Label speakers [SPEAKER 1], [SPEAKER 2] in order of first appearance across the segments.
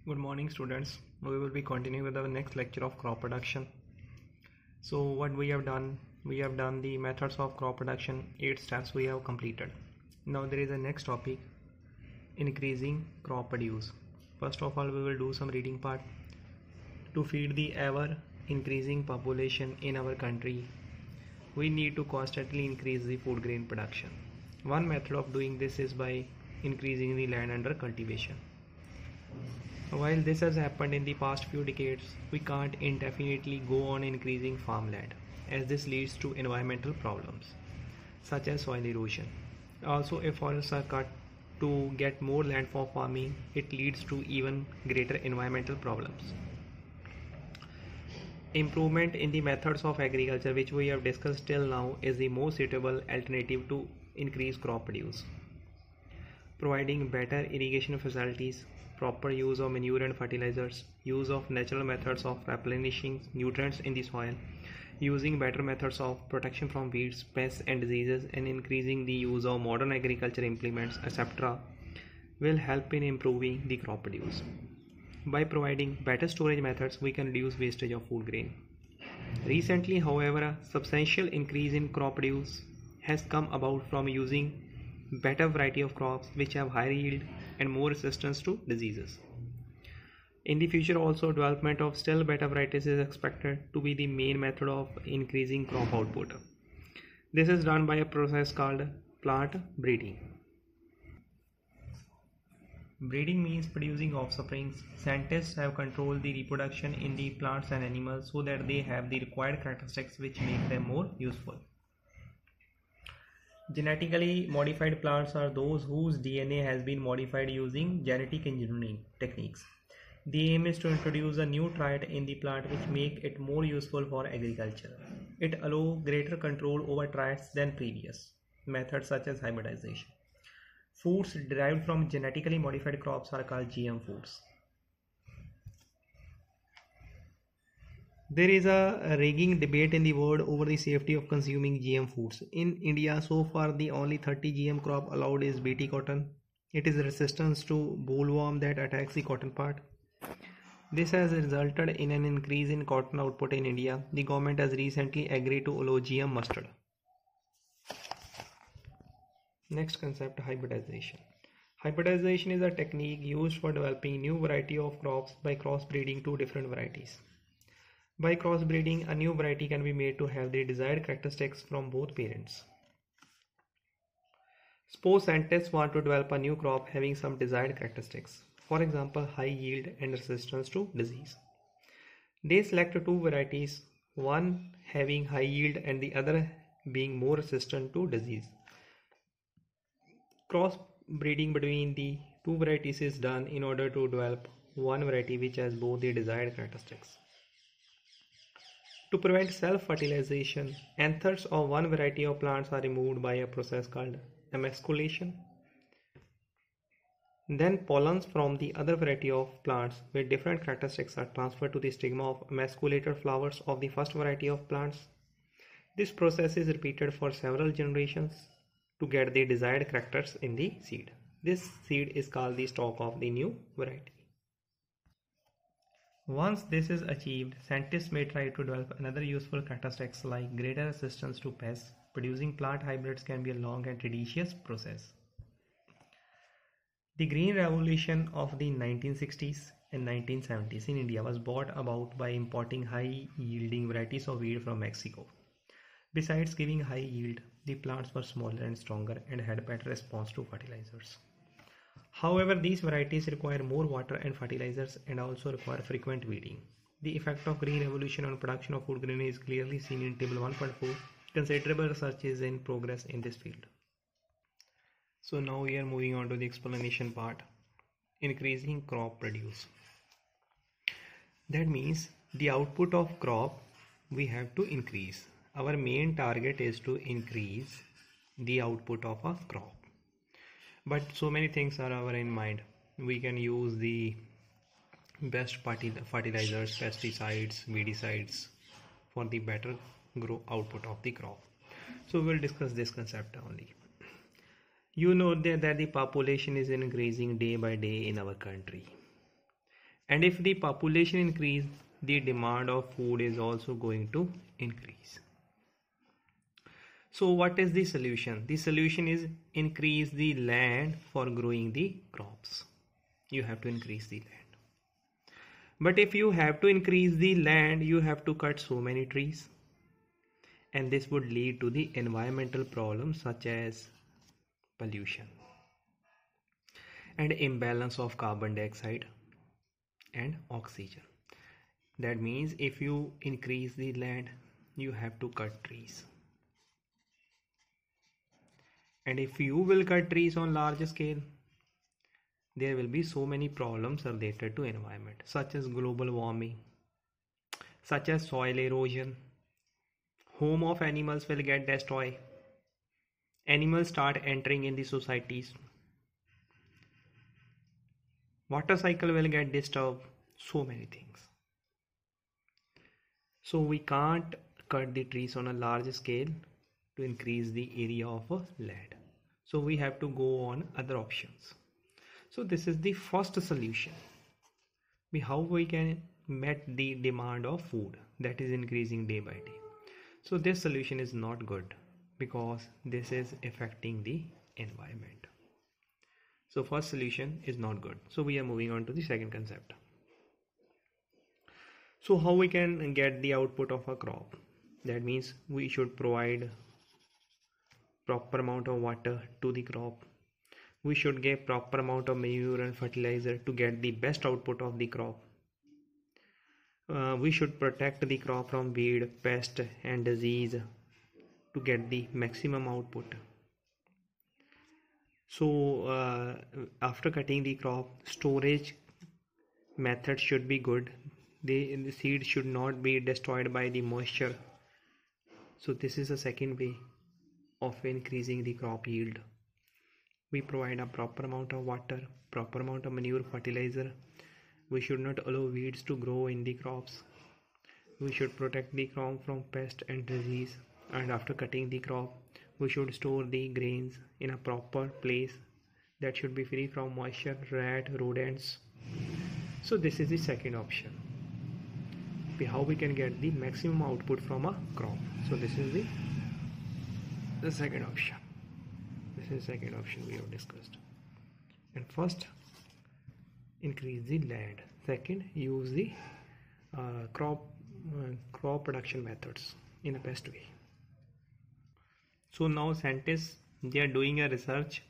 [SPEAKER 1] Good morning, students. We will be continuing with our next lecture of crop production. So what we have done the methods of crop production, 8 steps we have completed. Now there is a next topic, increasing crop produce. First of all, we will do some reading part. To feed the ever increasing population in our country, we need to constantly increase the food grain production. One method of doing this is by increasing the land under cultivation. While this has happened in the past few decades, we can't indefinitely go on increasing farmland, as this leads to environmental problems such as soil erosion. Also, if forests are cut to get more land for farming, it leads to even greater environmental problems. Improvement in the methods of agriculture which we have discussed till now is the most suitable alternative to increase crop produce. Providing better irrigation facilities, proper use of manure and fertilizers, use of natural methods of replenishing nutrients in the soil, using better methods of protection from weeds, pests and diseases, and increasing the use of modern agriculture implements, etc. will help in improving the crop produce. By providing better storage methods, we can reduce wastage of food grain. Recently, however, a substantial increase in crop produce has come about from using better variety of crops which have higher yield and more resistance to diseases. In the future also, development of still better varieties is expected to be the main method of increasing crop output. This is done by a process called plant breeding. Breeding means producing offsprings. Scientists have controlled the reproduction in the plants and animals so that they have the required characteristics which make them more useful. Genetically modified plants are those whose DNA has been modified using genetic engineering techniques. The aim is to introduce a new trait in the plant which make it more useful for agriculture. It allows greater control over traits than previous methods such as hybridization. Foods derived from genetically modified crops are called GM foods. There is a raging debate in the world over the safety of consuming GM foods. In India, so far the only 30 GM crop allowed is Bt cotton. It is resistant to bollworm that attacks the cotton part. This has resulted in an increase in cotton output in India. The government has recently agreed to allow GM mustard. Next concept, hybridization. Hybridization is a technique used for developing new variety of crops by crossbreeding two different varieties. By crossbreeding, a new variety can be made to have the desired characteristics from both parents. Suppose scientists want to develop a new crop having some desired characteristics, for example, high yield and resistance to disease. They select two varieties, one having high yield and the other being more resistant to disease. Crossbreeding between the two varieties is done in order to develop one variety which has both the desired characteristics. To prevent self-fertilization, anthers of one variety of plants are removed by a process called emasculation. Then pollens from the other variety of plants with different characteristics are transferred to the stigma of emasculated flowers of the first variety of plants. This process is repeated for several generations to get the desired characters in the seed. This seed is called the stalk of the new variety. Once this is achieved, scientists may try to develop another useful characteristics like greater resistance to pests. Producing plant hybrids can be a long and tedious process. The Green Revolution of the 1960s and 1970s in India was brought about by importing high-yielding varieties of wheat from Mexico. Besides giving high yield, the plants were smaller and stronger and had better response to fertilizers. However, these varieties require more water and fertilizers and also require frequent weeding. The effect of Green Revolution on production of food grain is clearly seen in Table 1.4. Considerable research is in progress in this field. So now we are moving on to the explanation part. Increasing crop produce. That means the output of crop we have to increase. Our main target is to increase the output of a crop. But so many things are in mind. We can use the best fertilizers, pesticides, weedicides for the better output of the crop. So we will discuss this concept only. You know that the population is increasing day by day in our country. And if the population increase, the demand of food is also going to increase. So what is the solution? The solution is increase the land for growing the crops. You have to increase the land. But if you have to increase the land, you have to cut so many trees. And this would lead to the environmental problems such as pollution and imbalance of carbon dioxide and oxygen. That means if you increase the land, you have to cut trees. And if you will cut trees on large scale, there will be so many problems related to environment, such as global warming, such as soil erosion. Home of animals will get destroyed. Animals start entering in the societies. Water cycle will get disturbed. So many things. So we can't cut the trees on a large scale to increase the area of a land. So we have to go on other options. So this is the first solution. How we can meet the demand of food that is increasing day by day. So this solution is not good because this is affecting the environment. So first solution is not good. So we are moving on to the second concept. So how we can get the output of a crop? That means we should provide proper amount of water to the crop. We should give proper amount of manure and fertilizer to get the best output of the crop. We should protect the crop from weed, pest and disease to get the maximum output. So after cutting the crop, storage method should be good. The seed should not be destroyed by the moisture. So this is a second way of increasing the crop yield. We provide a proper amount of water, proper amount of manure, fertilizer. We should not allow weeds to grow in the crops. We should protect the crop from pest and disease. And after cutting the crop, we should store the grains in a proper place that should be free from moisture, rat, rodents. So this is the second option. How we can get the maximum output from a crop. So this is the second option. This is the second option we have discussed. And first, increase the land. Second, use the crop production methods in a best way. So now scientists, they are doing a research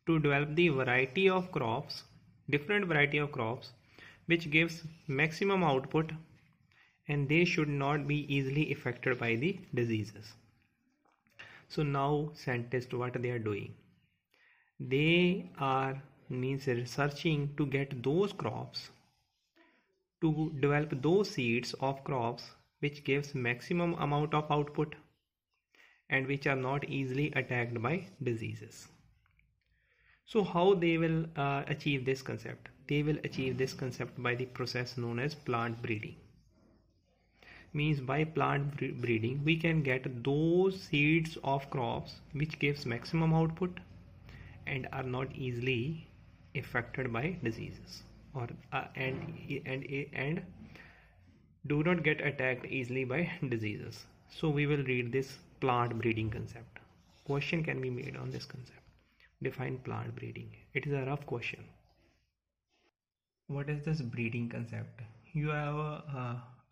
[SPEAKER 1] to develop the variety of crops, different variety of crops, which gives maximum output, and they should not be easily affected by the diseases. So now scientists, what they are doing? They are researching to get those crops, to develop those seeds of crops which gives maximum amount of output and which are not easily attacked by diseases. So how they will achieve this concept? They will achieve this concept by the process known as plant breeding. Means by plant breeding we can get those seeds of crops which gives maximum output and are not easily affected by diseases, or and do not get attacked easily by diseases. So we will read this plant breeding concept. Question can be made on this concept. Define plant breeding. It is a rough question. What is this breeding concept? You have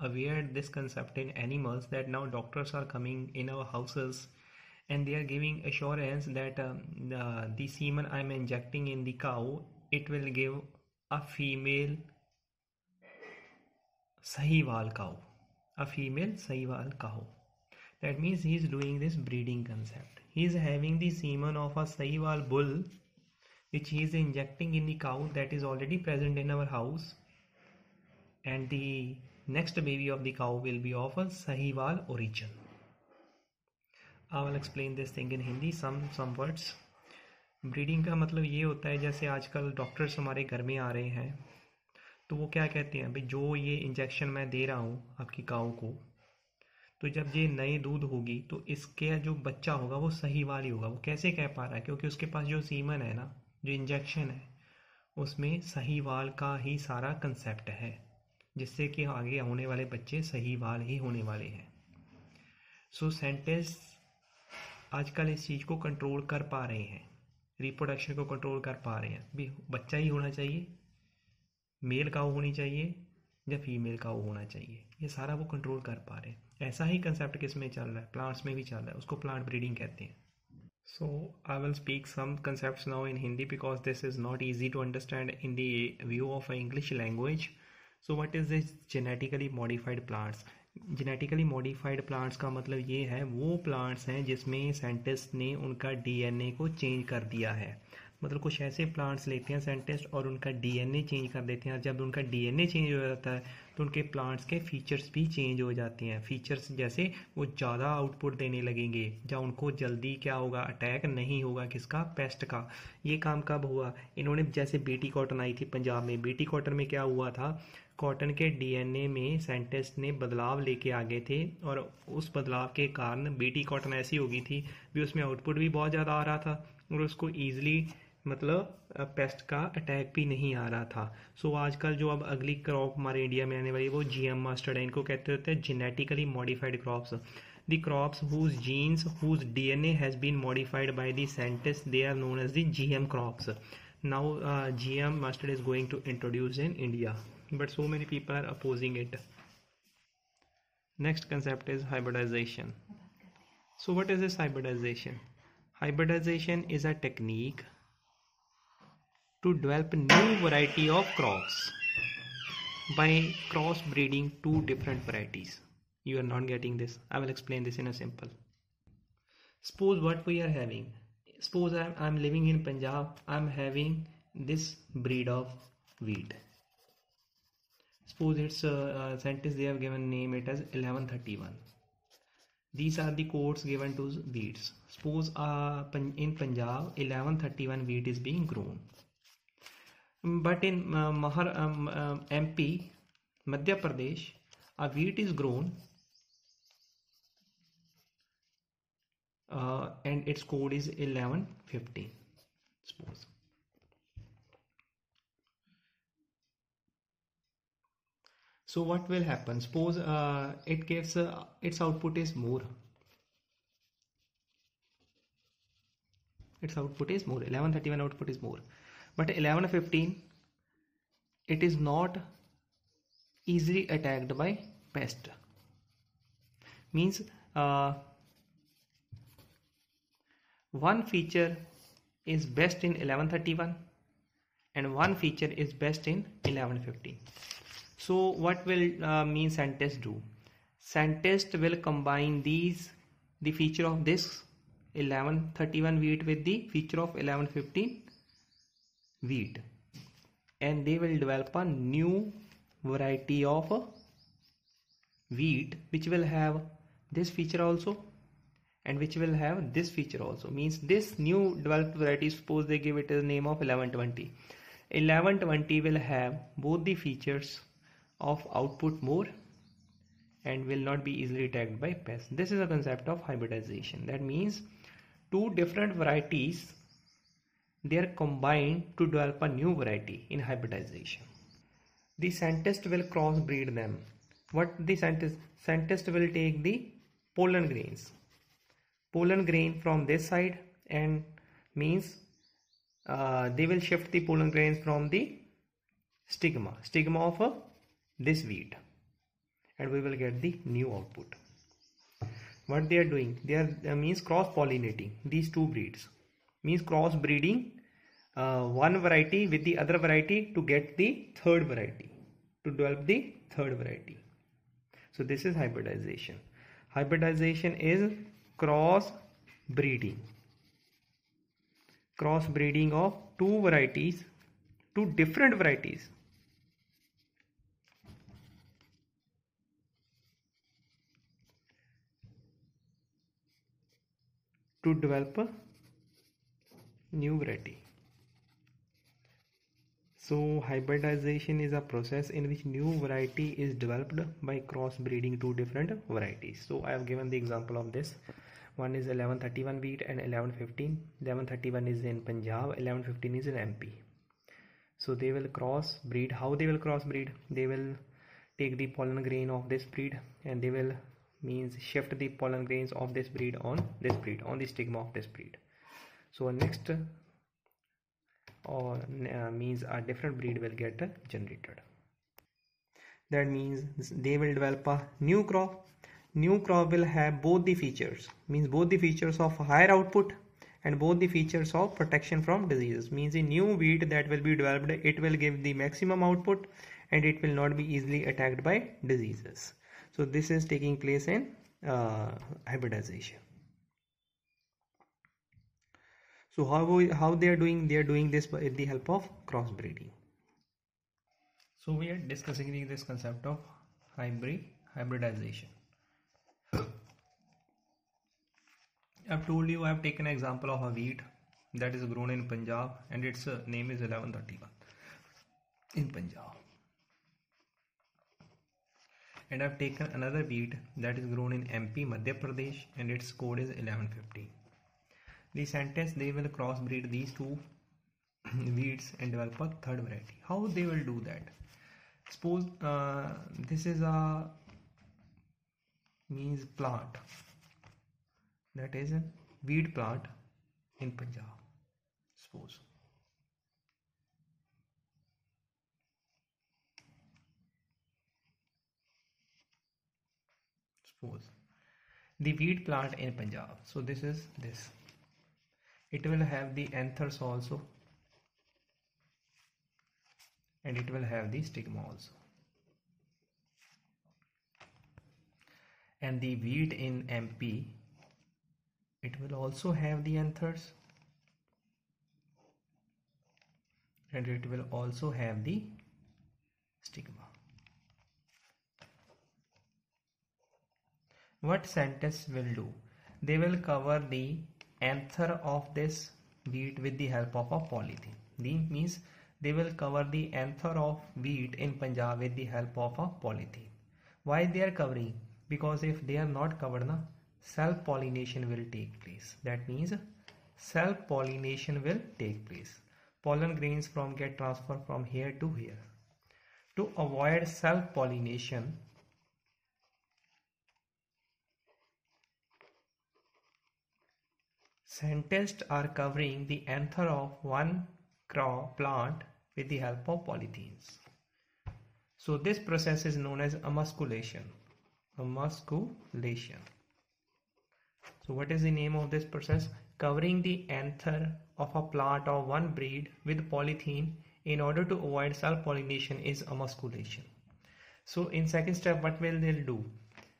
[SPEAKER 1] aware this concept in animals, that now doctors are coming in our houses and they are giving assurance that the semen I am injecting in the cow, it will give a female Sahiwal cow, a female Sahiwal cow. That means he is doing this breeding concept. He is having the semen of a Sahiwal bull which he is injecting in the cow that is already present in our house, and the next baby of the cow will be of a Sahiwal origin. I will explain this thing in Hindi, some words. Breeding का मतलब ये होता है, जैसे आजकल doctors हमारे घर में आ रहे हैं तो वो क्या कहते हैं, भाई जो ये इंजेक्शन मैं दे रहा हूँ आपकी काऊ को, तो जब ये नई दूध होगी तो इसके जो बच्चा होगा वो सहीवाल ही होगा। वो कैसे कह पा रहा है? क्योंकि उसके पास जो सीमन है ना, जो इंजेक्शन है, उसमें सहीवाल का ही सारा कंसेप्ट है, जिससे कि आगे होने वाले बच्चे सहीवाल ही होने वाले हैं। सो साइंटिस्ट आजकल इस चीज़ को कंट्रोल कर पा रहे हैं, रिप्रोडक्शन को कंट्रोल कर पा रहे हैं। भी बच्चा ही होना चाहिए, मेल काऊ होनी चाहिए या फीमेल काऊ होना चाहिए, ये सारा वो कंट्रोल कर पा रहे हैं। ऐसा ही कंसेप्ट किस में चल रहा है, प्लांट्स में भी चल रहा है, उसको प्लांट ब्रीडिंग कहते हैं। So I will speak some concepts now in Hindi because this is not easy to understand in the view of an English language. So what is this genetically modified plants? Genetically modified plants का मतलब ये है वो plants हैं जिसमें scientist ने उनका DNA को चेंज कर दिया है। मतलब कुछ ऐसे प्लांट्स लेते हैं साइंटिस्ट और उनका डीएनए चेंज कर देते हैं। जब उनका डीएनए चेंज हो जाता है तो उनके प्लांट्स के फीचर्स भी चेंज हो जाते हैं। फीचर्स जैसे वो ज़्यादा आउटपुट देने लगेंगे, या उनको जल्दी क्या होगा, अटैक नहीं होगा किसका, पेस्ट का। ये काम कब हुआ, इन्होंने जैसे बीटी कॉटन आई थी पंजाब में, बीटी कॉटन में क्या हुआ था, कॉटन के डीएनए में साइंटिस्ट ने बदलाव लेके आ गए थे और उस बदलाव के कारण बीटी कॉटन ऐसी हो गई थी भी उसमें आउटपुट भी बहुत ज़्यादा आ रहा था और उसको ईजिली मतलब पेस्ट का अटैक भी नहीं आ रहा था। सो आजकल जो अब अगली क्रॉप हमारे इंडिया में आने वाली है वो जीएम मस्टर्ड है। इनको कहते होते हैं genetically modified crops. The crops whose genes whose DNA has been modified by the scientist, they are known as the GM crops. Now GM mustard is going to introduce in India, but so many people are opposing it. Next concept is hybridization. So what is this hybridization? Hybridization is a technique to develop new variety of crops by cross breeding two different varieties. You are not getting this. I will explain this in a simple. Suppose what we are having. Suppose I'm living in Punjab. I'm having this breed of wheat. Suppose it's scientists, they have given name it as 1131. These are the codes given to wheats. Suppose in Punjab 1131 wheat is being grown, but in MP, Madhya Pradesh, a wheat is grown and its code is 1115. Suppose. So what will happen? Suppose it gives its output is more. Its output is more. 1131 output is more, but 1115 it is not easily attacked by pest. Means one feature is best in 1131 and one feature is best in 1115. So what will mean scientists do? Scientists will combine the feature of this 1131 wheat with the feature of 1115 wheat, and they will develop a new variety of wheat which will have this feature also and which will have this feature also. Means this new developed variety, suppose they give it a name of 1120. 1120 will have both the features of output more and will not be easily attacked by pests. This is a concept of hybridization. That means two different varieties, they are combined to develop a new variety in hybridization. The scientist will crossbreed them. What the scientist will take the pollen grain from this side, and means they will shift the pollen grains from the stigma of this wheat, and we will get the new output. What they are doing, they are means cross pollinating these two breeds, means cross breeding one variety with the other variety to get the third variety, to develop the third variety. So this is hybridization. Hybridization is cross breeding of two varieties, two different varieties, to develop a new variety. So hybridization is a process in which new variety is developed by cross breeding two different varieties. So I have given the example of this. One is 1131 wheat and 1115. 1131 is in Punjab, 1115 is in MP. So they will cross breed. How they will cross breed? They will take the pollen grain of this breed and they will shift the pollen grains of this breed on the stigma of this breed. So next or means a different breed will get generated. That means they will develop a new crop. New crop will have both the features, means both the features of higher output and both the features of protection from diseases. Means a new wheat that will be developed, it will give the maximum output and it will not be easily attacked by diseases. So this is taking place in hybridization. So how they are doing? They are doing this by the help of crossbreeding. So we are discussing this concept of hybridization. I've told you, I've taken an example of a wheat that is grown in Punjab and its name is 1131 in Punjab. And I've taken another wheat that is grown in MP, Madhya Pradesh and its code is 1150. The scientists, they will crossbreed these two wheats and develop a third variety. How they will do that? Suppose this is a plant, that is a wheat plant in Punjab. Suppose the wheat plant in Punjab. So this is this. It will have the anthers also and it will have the stigma also. And the wheat in MP, it will also have the anthers and it will also have the stigma. What scientists will do? They will cover the anther of this wheat with the help of a polythene. Means they will cover the anther of wheat in Punjab with the help of a polythene. Why they are covering? Because if they are not covered, self-pollination will take place. That means self-pollination will take place. Pollen grains get transferred from here to here. To avoid self-pollination, scientists are covering the anther of one plant with the help of polythenes. So this process is known as emasculation. Emasculation. So what is the name of this process? Covering the anther of a plant of one breed with polythene in order to avoid self-pollination is emasculation. So in second step, what will they do?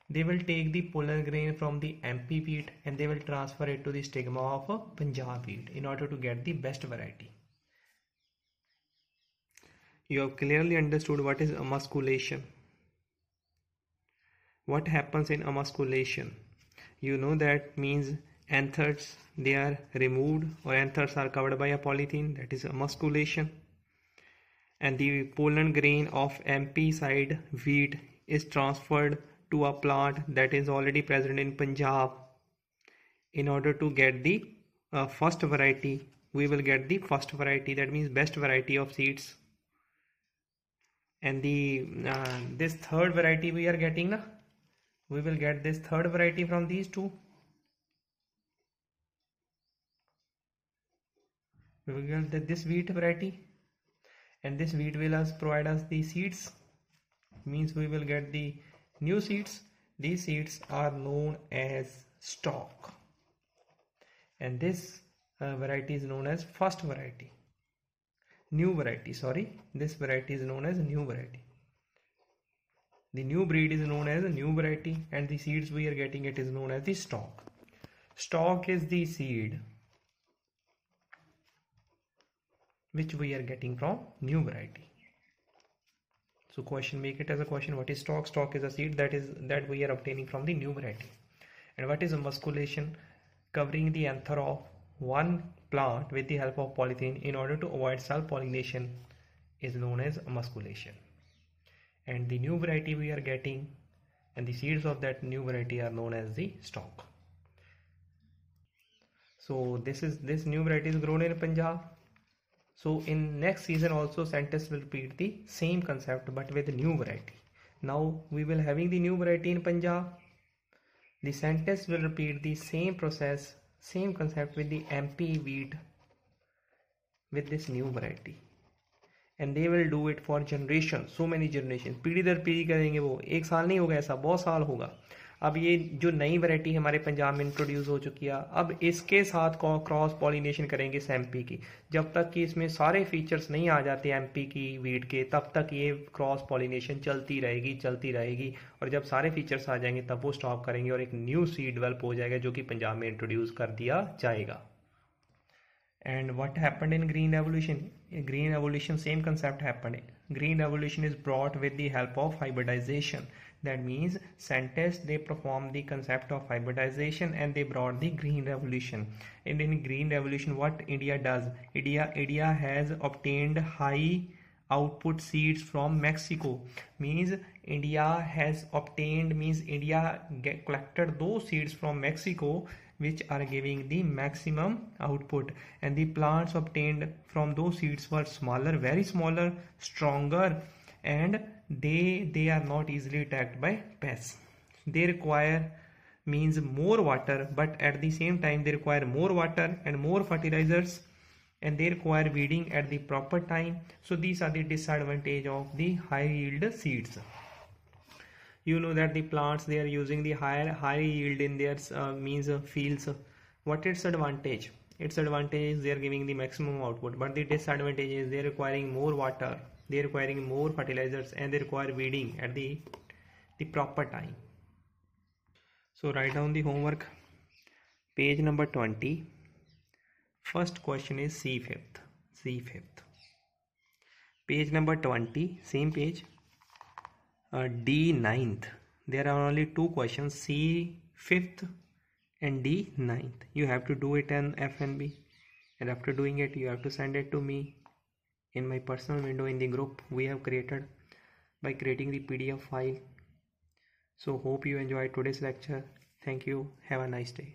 [SPEAKER 1] They will take the pollen grain from the MP wheat and they will transfer it to the stigma of a Punjab wheat in order to get the best variety. You have clearly understood what is emasculation. What happens in emasculation? You know that means anthers, they are removed or anthers are covered by a polythene, that is emasculation. And the pollen grain of MP side wheat is transferred to a plant that is already present in Punjab. In order to get the first variety, we will get the first variety, that means best variety of seeds. And the this third variety we are getting, we will get this third variety from these two. We will get this wheat variety and this wheat will provide us the seeds, means we will get the new seeds. These seeds are known as stalk and this variety is known as first variety. New variety, sorry, this variety is known as new variety. The new breed is known as a new variety and the seeds we are getting, it is known as the stalk. Stalk is the seed which we are getting from new variety. So question, make it as a question, what is stalk? Stalk is a seed that we are obtaining from the new variety. And what is emasculation? Covering the anther of one plant with the help of polythene in order to avoid self-pollination is known as emasculation. And the new variety we are getting and the seeds of that new variety are known as the stalk. So this new variety is grown in Punjab So in next season also Centis will repeat the same concept but with new variety. Now we will having the new variety in Punjab. The Centis will repeat the same process, same concept with the MP wheat with this new variety. And they will do it for generation, so many generation, पीढ़ी दर पीढ़ी करेंगे वो. एक साल नहीं होगा ऐसा, बहुत साल होगा. अब ये जो नई वैरायटी हमारे पंजाब में इंट्रोड्यूस हो चुकी है, अब इसके साथ क्रॉस पॉलिनेशन करेंगे इस एमपी की. जब तक कि इसमें सारे फीचर्स नहीं आ जाते एमपी की वीट के, तब तक ये क्रॉस पॉलिनेशन चलती रहेगी. और जब सारे फीचर्स आ जाएंगे तब वो स्टॉप करेंगे और एक न्यू सीड डेवलप हो जाएगा जो कि पंजाब में इंट्रोड्यूस कर दिया जाएगा. And what happened in green revolution? In green revolution same concept happened. Green revolution is brought with the help of hybridization. That means scientists they performed the concept of hybridization and they brought the green revolution. And in green revolution what India does? India has obtained high output seeds from Mexico. Means India collected those seeds from Mexico which are giving the maximum output, and the plants obtained from those seeds were smaller, very smaller, stronger, and they are not easily attacked by pests. They require means more water, but at the same time they require more water and more fertilizers, and they require weeding at the proper time. So these are the disadvantage of the high yield seeds. You know that the plants they are using the high yield in their fields. What its advantage? Its advantage is they are giving the maximum output, but the disadvantage is they are requiring more water, they are requiring more fertilizers, and they require weeding at the proper time. So write down the homework. Page number 20. First question is C5th. Page number 20, same page. D 9th. There are only two questions, C 5th and D 9th. You have to do it in FNB, and after doing it you have to send it to me in my personal window in the group we have created by creating the PDF file. So hope you enjoyed today's lecture. Thank you. Have a nice day.